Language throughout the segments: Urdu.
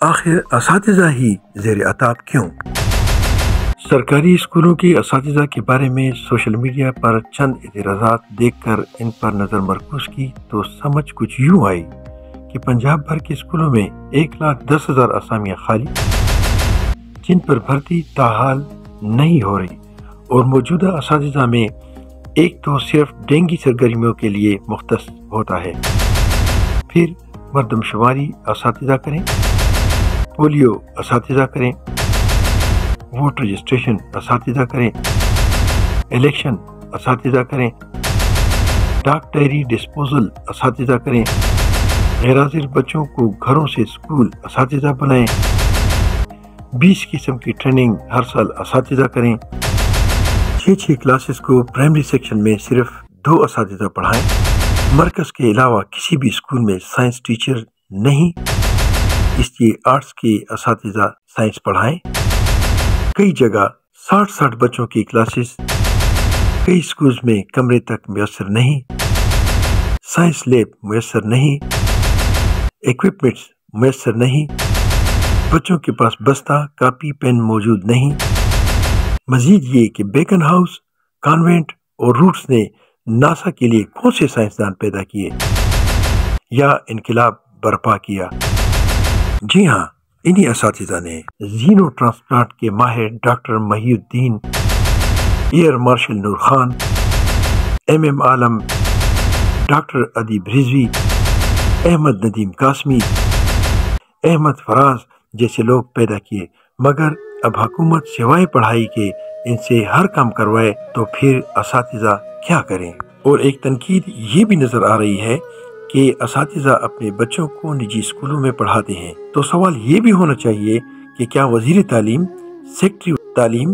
آخر اساتذہ ہی زیر عتاب کیوں؟ سرکاری اسکولوں کے اساتذہ کے بارے میں سوشل میڈیا پر چند اعتراضات دیکھ کر ان پر نظر مرکوز کی تو سمجھ کچھ یوں آئی کہ پنجاب بھر کے اسکولوں میں 1,10,000 اسامیاں خالی جن پر بھرتی تاحال نہیں ہو رہی، اور موجودہ اساتذہ میں ایک تو صرف ڈینگی سرگرمیوں کے لیے مختص ہوتا ہے، پھر مردم شماری اساتذہ کریں، پولیو اساتذہ کریں، ووٹ رجسٹریشن اساتذہ کریں، الیکشن اساتذہ کریں، ڈاک ڈائری ڈسپوزل اساتذہ کریں، غیر حاضر بچوں کو گھروں سے اسکول اساتذہ بنائیں، 20 قسم کی ٹریننگ ہر سال اساتذہ کریں، 6 کلاسز کو پرائمری سیکشن میں صرف 2 اساتذہ پڑھائیں، مرکز کے علاوہ کسی بھی اسکول میں سائنس ٹیچر نہیں، اس لیے آرٹس کے اساتذہ سائنس پڑھائیں، کئی جگہ 60 بچوں کی کلاسز کئی اسکولز میں کمرے تک میسر نہیں، سائنس لیب میسر نہیں، ایکوپمنٹس میسر نہیں، بچوں کے پاس بستہ کاپی پین موجود نہیں، مزید یہ کہ بیکن ہاؤس، کانوینٹ اور روٹس نے ناسا کے لیے کون سے سائنسدان پیدا کیے یا انقلاب برپا کیا؟ جی ہاں، انہی اساتذہ نے زینو ٹرانسپلانٹ کے ماہر ڈاکٹر محی الدین، ایئر مارشل نور خان، ایم عالم، ڈاکٹر ادیب رضوی، احمد ندیم قاسمی، احمد فراز جیسے لوگ پیدا کیے، مگر اب حکومت سوائے پڑھائی کے ان سے ہر کام کروائے تو پھر اساتذہ کیا کریں؟ اور ایک تنقید یہ بھی نظر آ رہی ہے کہ اساتذہ اپنے بچوں کو نجی اسکولوں میں پڑھاتے ہیں، تو سوال یہ بھی ہونا چاہیے کہ کیا وزیر تعلیم، سیکرٹری تعلیم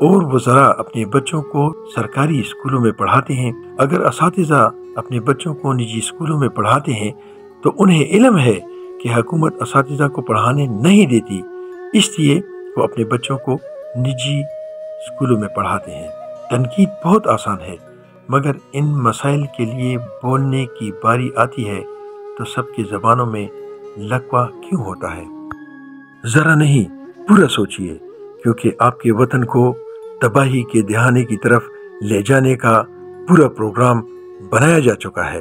اور وزراء اپنے بچوں کو سرکاری اسکولوں میں پڑھاتے ہیں؟ اگر اساتذہ اپنے بچوں کو نجی اسکولوں میں پڑھاتے ہیں تو انہیں علم ہے کہ حکومت اساتذہ کو پڑھانے نہیں دیتی، اس لیے وہ اپنے بچوں کو نجی اسکولوں میں پڑھاتے ہیں۔ تنقید بہت آسان ہے، مگر ان مسائل کے لیے بولنے کی باری آتی ہے تو سب کی زبانوں میں لقوہ کیوں ہوتا ہے؟ ذرا نہیں، پورا سوچئے، کیونکہ آپ کے وطن کو تباہی کے دہانے کی طرف لے جانے کا پورا پروگرام بنایا جا چکا ہے۔